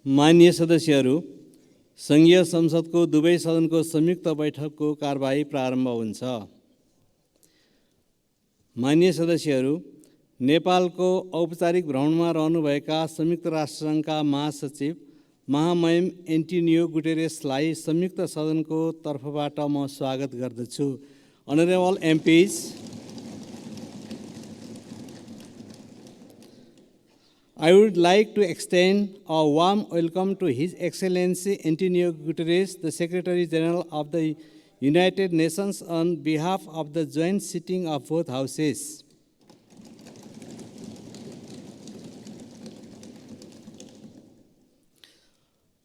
माननीय सदस्यहरू, संघीय संसदको दुवै सदनको संयुक्त बैठकको कारबाही प्रारम्भ हुन्छ। माननीय सदस्यहरू, नेपालको औपचारिक भ्रमणमा रहनुभएका संयुक्त राष्ट्रसङ्घका महासचिव महामहिम एन्टोनियो गुटेरेसलाई संयुक्त सदनको तर्फबाट म स्वागत गर्दछु। Honorable MPs, I would like to extend a warm welcome to His Excellency Antonio Guterres, the Secretary General of the United Nations, on behalf of the joint sitting of both houses.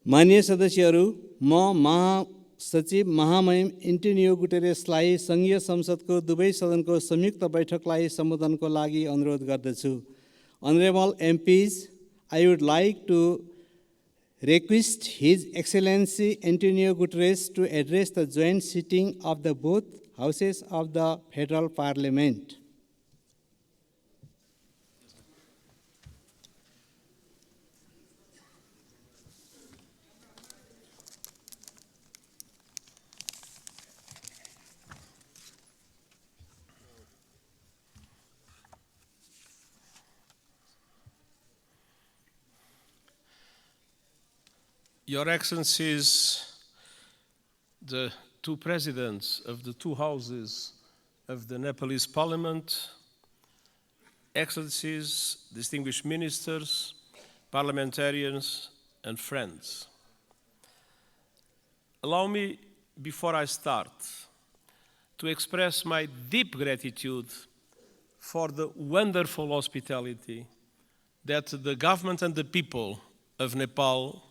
माननीय सदस्यहरू, म महासचिव महामहिम Antonio गुटेरेसलाई संघीय संसदको दुवै सदनको संयुक्त बैठकलाई सम्बोधनको लागि अनुरोध गर्दछु। Honorable MPs, I would like to request His Excellency Antonio Guterres to address the joint sitting of the both houses of the Federal Parliament. Your Excellencies, the two presidents of the two houses of the Nepalese Parliament, Excellencies, distinguished ministers, parliamentarians, and friends. Allow me, before I start, to express my deep gratitude for the wonderful hospitality that the government and the people of Nepal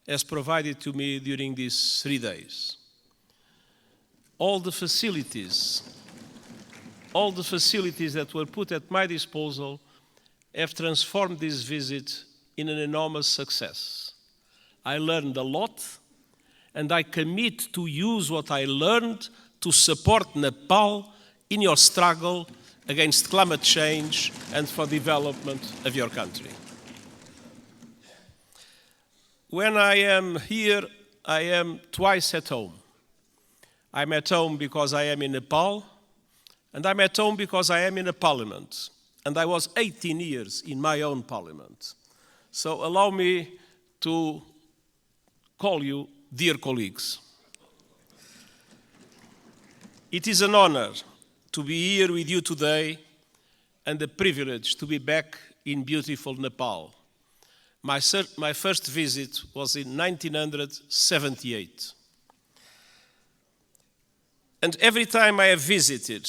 has provided to me during these 3 days. All the facilities that were put at my disposal have transformed this visit in an enormous success. I learned a lot, and I commit to use what I learned to support Nepal in your struggle against climate change and for development of your country. When I am here, I am twice at home. I'm at home because I am in Nepal, and I'm at home because I am in a parliament. And I was 18 years in my own parliament. So allow me to call you dear colleagues. It is an honor to be here with you today and a privilege to be back in beautiful Nepal. My first visit was in 1978. And every time I have visited,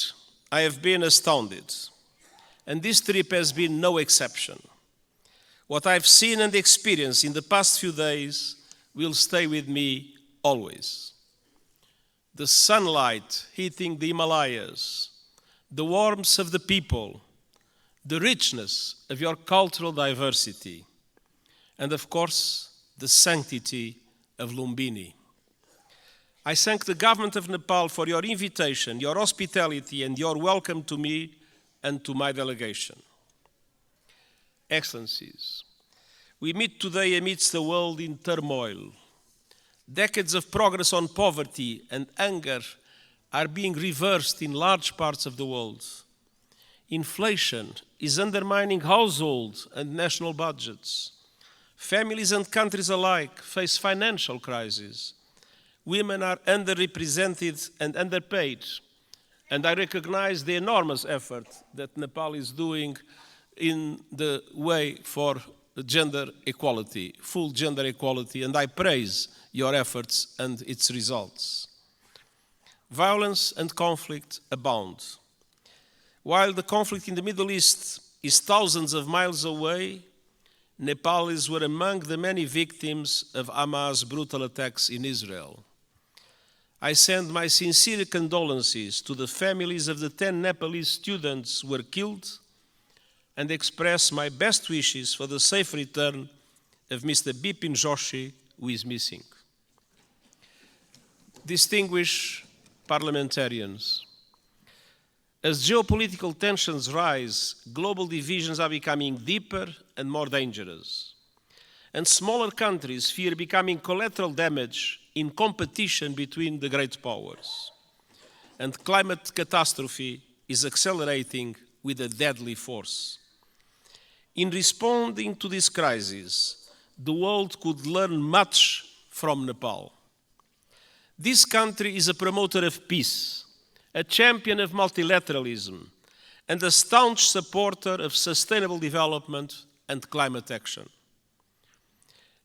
I have been astounded. And this trip has been no exception. What I've seen and experienced in the past few days will stay with me always. The sunlight hitting the Himalayas, the warmth of the people, the richness of your cultural diversity, and of course, the sanctity of Lumbini. I thank the government of Nepal for your invitation, your hospitality, and your welcome to me and to my delegation. Excellencies, we meet today amidst a world in turmoil. Decades of progress on poverty and hunger are being reversed in large parts of the world. Inflation is undermining household and national budgets. Families and countries alike face financial crises. Women are underrepresented and underpaid. And I recognize the enormous effort that Nepal is doing in the way for gender equality, full gender equality, and I praise your efforts and its results. Violence and conflict abound. While the conflict in the Middle East is thousands of miles away, Nepalis were among the many victims of Hamas' brutal attacks in Israel. I send my sincere condolences to the families of the 10 Nepalese students who were killed and express my best wishes for the safe return of Mr. Bipin Joshi, who is missing. Distinguished parliamentarians, as geopolitical tensions rise, global divisions are becoming deeper and more dangerous. and smaller countries fear becoming collateral damage in competition between the great powers. And climate catastrophe is accelerating with a deadly force. In responding to this crisis, the world could learn much from Nepal. This country is a promoter of peace, a champion of multilateralism, and a staunch supporter of sustainable development and climate action.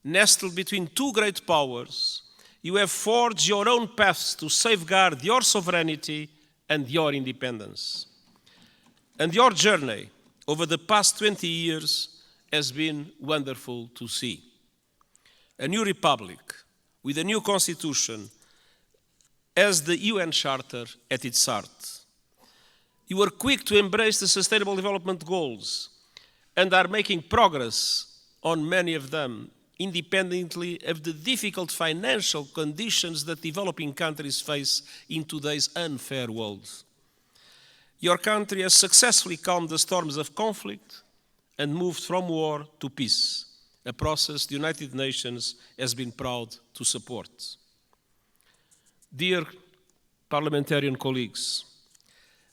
Nestled between two great powers, you have forged your own paths to safeguard your sovereignty and your independence. And your journey over the past 20 years has been wonderful to see. A new republic with a new constitution as the UN Charter at its heart. You were quick to embrace the Sustainable Development Goals and are making progress on many of them, independently of the difficult financial conditions that developing countries face in today's unfair world. Your country has successfully calmed the storms of conflict and moved from war to peace, a process the United Nations has been proud to support. Dear parliamentarian colleagues,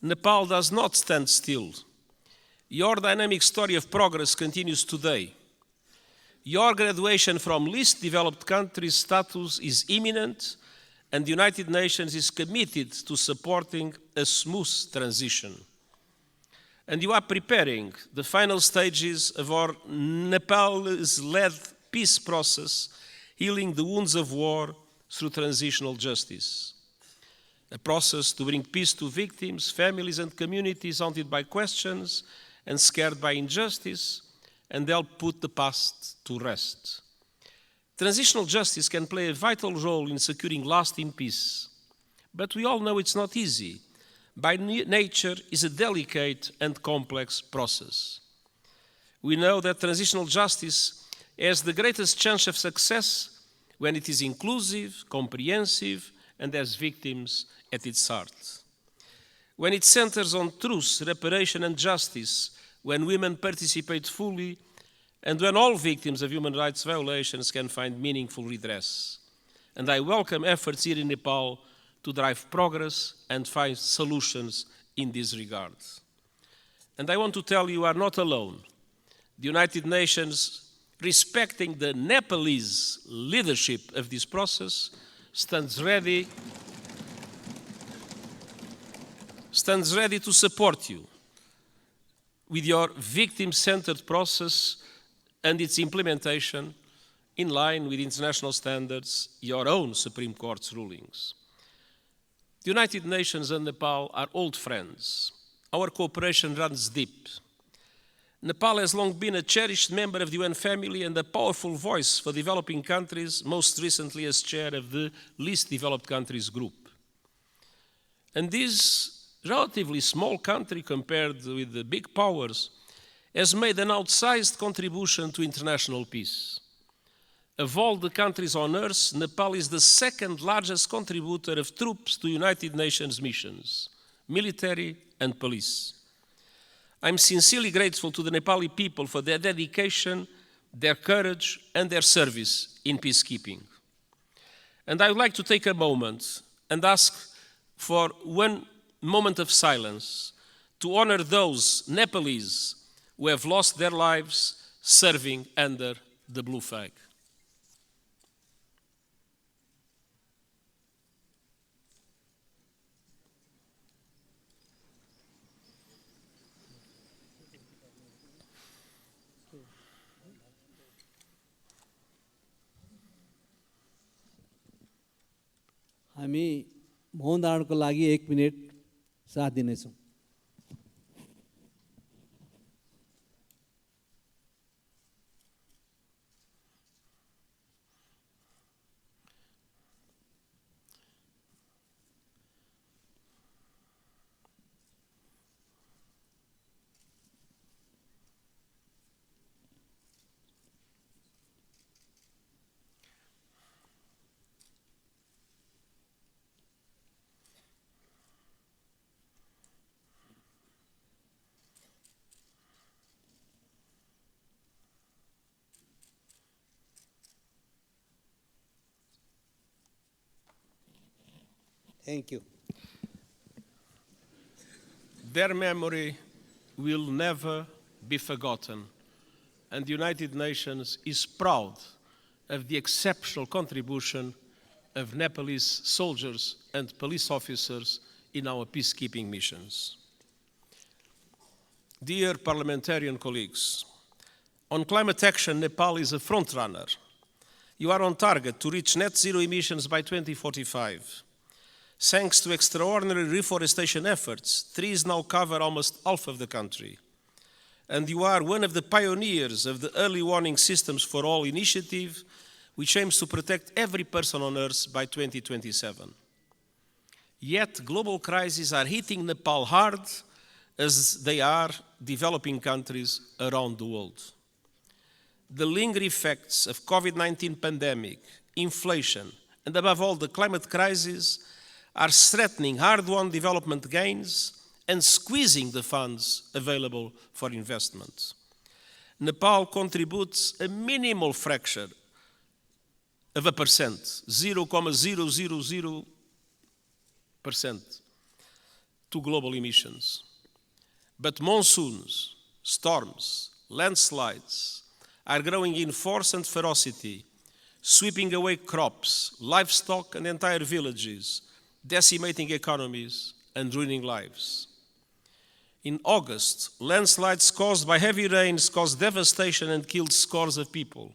Nepal does not stand still. Your dynamic story of progress continues today. Your graduation from least developed countries status is imminent, and the United Nations is committed to supporting a smooth transition. And you are preparing the final stages of our Nepalese-led peace process, healing the wounds of war through transitional justice. A process to bring peace to victims, families, and communities haunted by questions and scared by injustice, and help put the past to rest. Transitional justice can play a vital role in securing lasting peace, but we all know it's not easy. By nature, it's a delicate and complex process. We know that transitional justice has the greatest chance of success when it is inclusive, comprehensive, and has victims at its heart. When it centers on truth, reparation, and justice, when women participate fully, and when all victims of human rights violations can find meaningful redress. And I welcome efforts here in Nepal to drive progress and find solutions in this regard. And I want to tell you are not alone. The United Nations, respecting the Nepalese leadership of this process, stands ready to support you with your victim-centered process and its implementation in line with international standards, your own Supreme Court's rulings. The United Nations and Nepal are old friends. Our cooperation runs deep. Nepal has long been a cherished member of the UN family and a powerful voice for developing countries, most recently as chair of the Least Developed Countries Group. And this relatively small country compared with the big powers has made an outsized contribution to international peace. Of all the countries on earth, Nepal is the second largest contributor of troops to United Nations missions, military and police. I'm sincerely grateful to the Nepali people for their dedication, their courage, and their service in peacekeeping. And I would like to take a moment and ask for one moment of silence to honor those Nepalese who have lost their lives serving under the blue flag. हामी मौन धारणको लागि 1 minute साथ दिनेछौँ। Thank you. Their memory will never be forgotten, and the United Nations is proud of the exceptional contribution of Nepalese soldiers and police officers in our peacekeeping missions. Dear parliamentarian colleagues, on climate action, Nepal is a frontrunner. You are on target to reach net zero emissions by 2045. Thanks to extraordinary reforestation efforts, trees now cover almost half of the country. And you are one of the pioneers of the Early Warning Systems for All initiative, which aims to protect every person on Earth by 2027. Yet global crises are hitting Nepal hard, as they are developing countries around the world. The lingering effects of COVID-19 pandemic, inflation, and above all the climate crisis are threatening hard-won development gains and squeezing the funds available for investment. Nepal contributes a minimal fraction of a percent, 0.000%, to global emissions. But monsoons, storms, landslides are growing in force and ferocity, sweeping away crops, livestock, and entire villages, decimating economies and ruining lives. In August, landslides caused by heavy rains caused devastation and killed scores of people.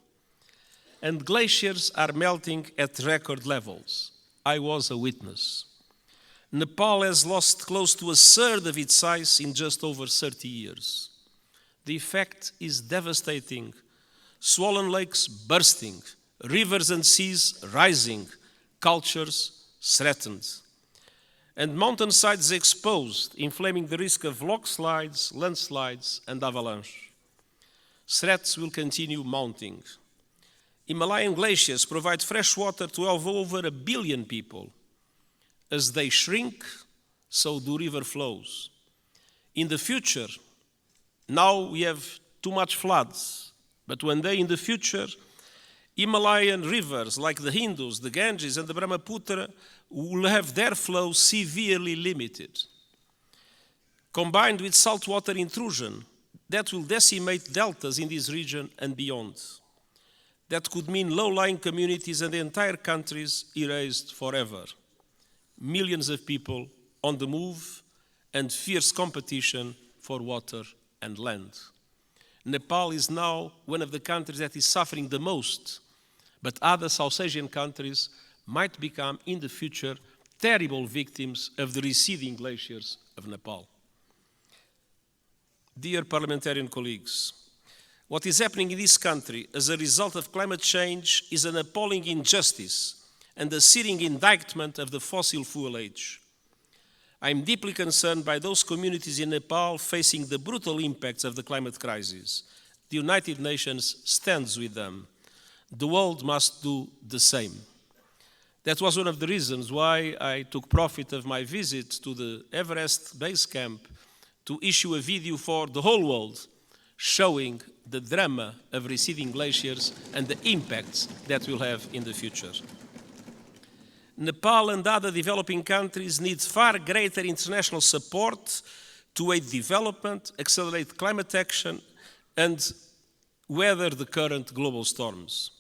And glaciers are melting at record levels. I was a witness. Nepal has lost close to a third of its size in just over 30 years. The effect is devastating. Swollen lakes bursting, rivers and seas rising, cultures threatened, and mountainsides exposed, inflaming the risk of rockslides, landslides, and avalanche. Threats will continue mounting. Himalayan glaciers provide fresh water to over 1 billion people. As they shrink, so do river flows. In the future, now we have too much floods, but one day in the future, Himalayan rivers like the Indus, the Ganges, and the Brahmaputra will have their flow severely limited. Combined with saltwater intrusion, that will decimate deltas in this region and beyond. That could mean low-lying communities and entire countries erased forever. Millions of people on the move and fierce competition for water and land. Nepal is now one of the countries that is suffering the most, but other South Asian countries might become in the future terrible victims of the receding glaciers of Nepal. Dear parliamentarian colleagues, what is happening in this country as a result of climate change is an appalling injustice and a searing indictment of the fossil fuel age. I am deeply concerned by those communities in Nepal facing the brutal impacts of the climate crisis. The United Nations stands with them. The world must do the same. That was one of the reasons why I took profit of my visit to the Everest base camp to issue a video for the whole world showing the drama of receding glaciers and the impacts that will have in the future. Nepal and other developing countries need far greater international support to aid development, accelerate climate action, and weather the current global storms.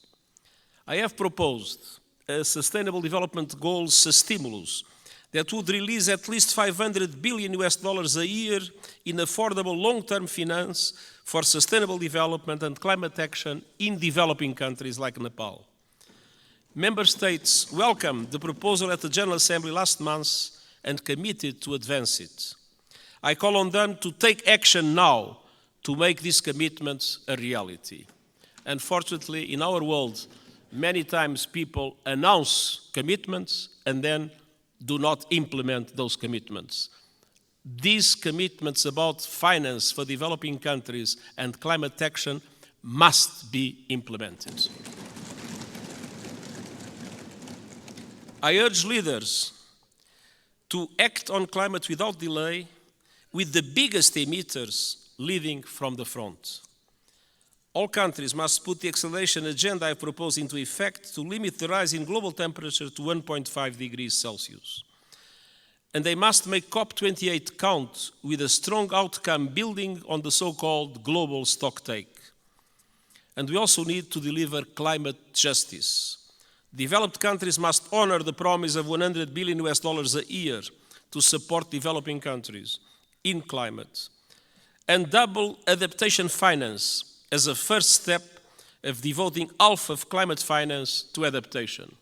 I have proposed a Sustainable Development Goals stimulus that would release at least $500 billion a year in affordable long-term finance for sustainable development and climate action in developing countries like Nepal. Member States welcomed the proposal at the General Assembly last month and committed to advance it. I call on them to take action now to make these commitments a reality. Unfortunately, in our world, many times people announce commitments and then do not implement those commitments. These commitments about finance for developing countries and climate action must be implemented. I urge leaders to act on climate without delay, with the biggest emitters leading from the front. All countries must put the acceleration agenda I propose into effect to limit the rise in global temperature to 1.5 degrees Celsius. and they must make COP28 count with a strong outcome building on the so-called global stocktake. And we also need to deliver climate justice. Developed countries must honor the promise of $100 billion a year to support developing countries in climate, and double adaptation finance as a first step of devoting half of climate finance to adaptation.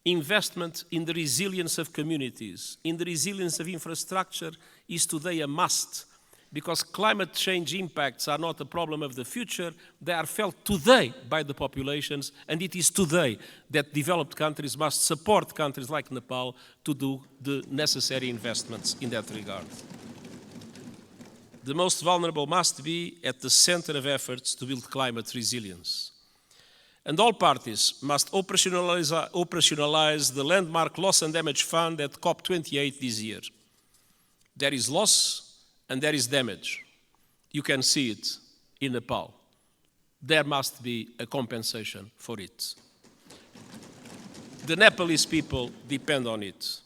Investment in the resilience of communities, in the resilience of infrastructure is today a must, because climate change impacts are not a problem of the future, they are felt today by the populations, and it is today that developed countries must support countries like Nepal to do the necessary investments in that regard. The most vulnerable must be at the center of efforts to build climate resilience. And all parties must operationalize the landmark loss and damage fund at COP28 this year. There is loss and there is damage. You can see it in Nepal. There must be a compensation for it. The Nepalese people depend on it.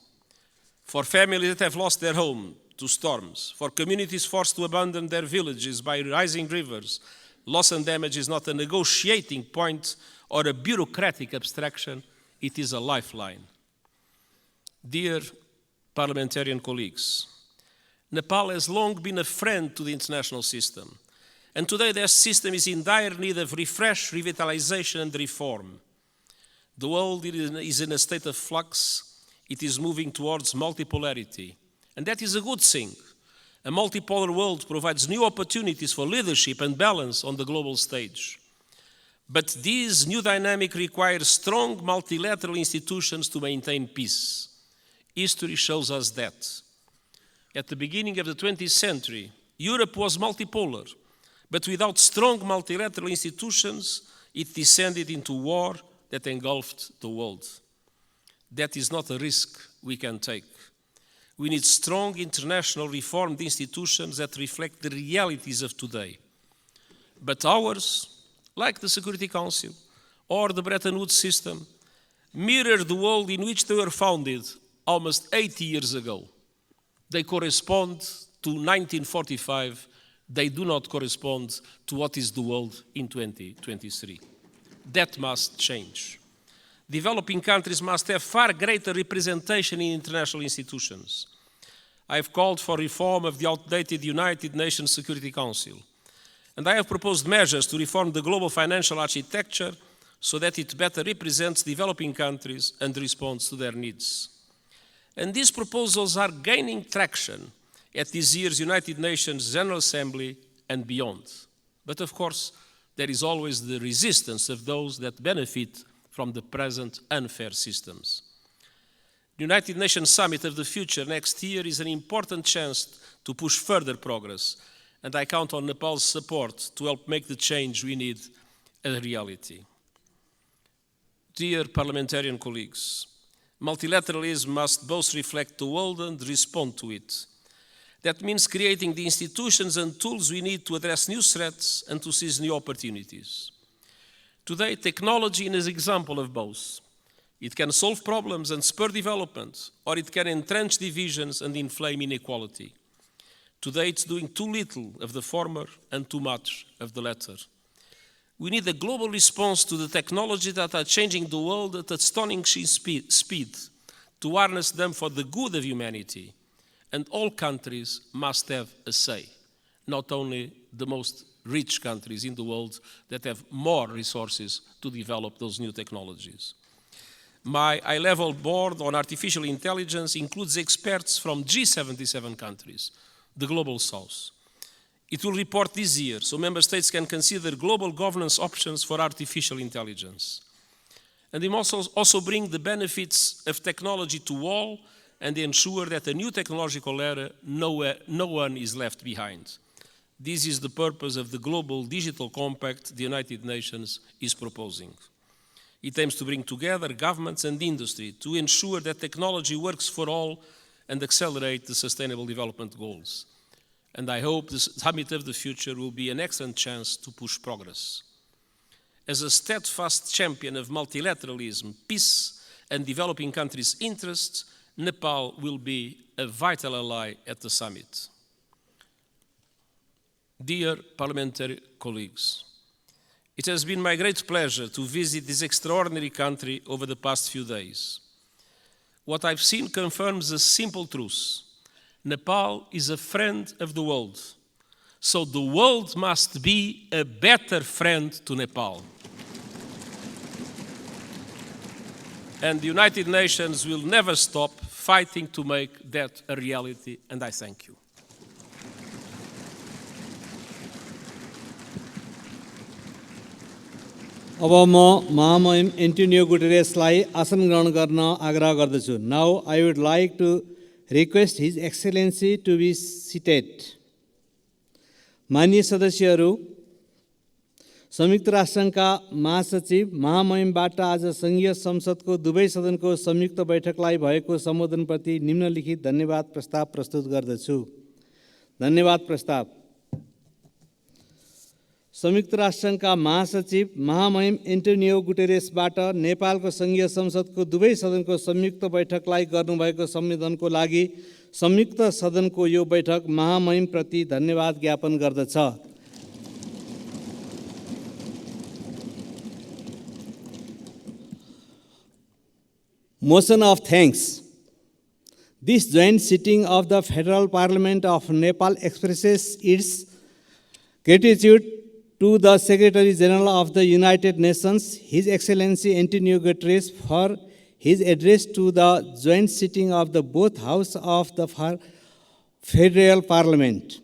For families that have lost their home to storms, for communities forced to abandon their villages by rising rivers, loss and damage is not a negotiating point or a bureaucratic abstraction, it is a lifeline. Dear parliamentarian colleagues, Nepal has long been a friend to the international system, and today their system is in dire need of refresh, revitalization and reform. The world is in a state of flux, it is moving towards multipolarity, and that is a good thing. A multipolar world provides new opportunities for leadership and balance on the global stage. But this new dynamic requires strong multilateral institutions to maintain peace. History shows us that. At the beginning of the 20th century, Europe was multipolar, but without strong multilateral institutions, it descended into war that engulfed the world. That is not a risk we can take. We need strong international reformed institutions that reflect the realities of today. But ours, like the Security Council or the Bretton Woods system, mirror the world in which they were founded almost 80 years ago. They correspond to 1945. They do not correspond to what is the world in 2023. That must change. Developing countries must have far greater representation in international institutions. I have called for reform of the outdated United Nations Security Council, and I have proposed measures to reform the global financial architecture so that it better represents developing countries and responds to their needs. And these proposals are gaining traction at this year's United Nations General Assembly and beyond. But of course, there is always the resistance of those that benefit from the present unfair systems. The United Nations Summit of the Future next year is an important chance to push further progress, and I count on Nepal's support to help make the change we need a reality. Dear parliamentarian colleagues, multilateralism must both reflect the world and respond to it. That means creating the institutions and tools we need to address new threats and to seize new opportunities. Today, technology is an example of both. It can solve problems and spur development, or it can entrench divisions and inflame inequality. Today, it's doing too little of the former and too much of the latter. We need a global response to the technologies that are changing the world at astonishing speed, to harness them for the good of humanity. And all countries must have a say, not only the most rich countries in the world that have more resources to develop those new technologies. My high-level board on artificial intelligence includes experts from G77 countries, the Global South. It will report this year, so member states can consider global governance options for artificial intelligence. And it must also bring the benefits of technology to all and ensure that a new technological era, no one is left behind. This is the purpose of the Global Digital Compact the United Nations is proposing. It aims to bring together governments and industry to ensure that technology works for all and accelerate the Sustainable Development Goals. And I hope the Summit of the Future will be an excellent chance to push progress. As a steadfast champion of multilateralism, peace, and developing countries' interests, Nepal will be a vital ally at the summit. Dear parliamentary colleagues, it has been my great pleasure to visit this extraordinary country over the past few days. What I've seen confirms a simple truth. Nepal is a friend of the world, so the world must be a better friend to Nepal. And the United Nations will never stop fighting to make that a reality, and I thank you. अब म महामहिम Antonio गुटेरेसलाई आसन ग्रहण गर्न आग्रह गर्दछु. Now I would like to request his excellency to be seated. माननीय सदस्यहरू, संयुक्त राष्ट्रसङ्घका महासचिव महामहिमबाट आज सङ्घीय संसदको दुवै सदनको संयुक्त बैठकलाई भएको सम्बोधनप्रति निम्नलिखित धन्यवाद प्रस्ताव प्रस्तुत गर्दछु. धन्यवाद प्रस्ताव. संयुक्त राष्ट्रसङ्घका महासचिव महामहिम एन्टोनियो गुटेरेसबाट नेपालको सङ्घीय संसदको दुवै सदनको संयुक्त बैठकलाई गर्नुभएको सम्बोधनको लागि संयुक्त सदनको यो बैठक महामहिमप्रति धन्यवाद ज्ञापन गर्दछ. Motion of thanks. This joint sitting of the Federal Parliament of Nepal expresses its gratitude to the Secretary General of the United Nations, His Excellency Antonio Guterres, for his address to the joint sitting of the both houses of the Federal Parliament.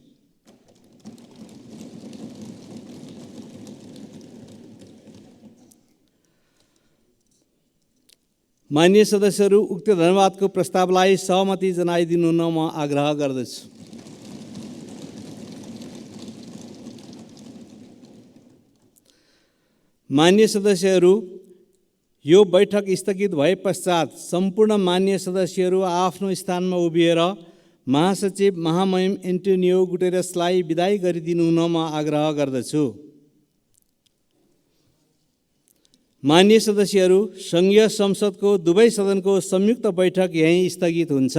माननीय सदस्यहरू, उक्त धन्यवादको प्रस्तावलाई सहमति जनाइदिनु हुन म आग्रह गर्दछु. माननीय सदस्यहरू, यो बैठक स्थगित भए पश्चात सम्पूर्ण माननीय सदस्यहरू आफ्नो स्थानमा उभिएर महासचिव महामहिम एन्टोनियो गुटेरेसलाई बिदाई गरिदिनु हुन म आग्रह गर्दछु. माननीय सदस्यहरू, सङ्घीय संसदको दुवै सदनको संयुक्त बैठक यहीँ स्थगित हुन्छ.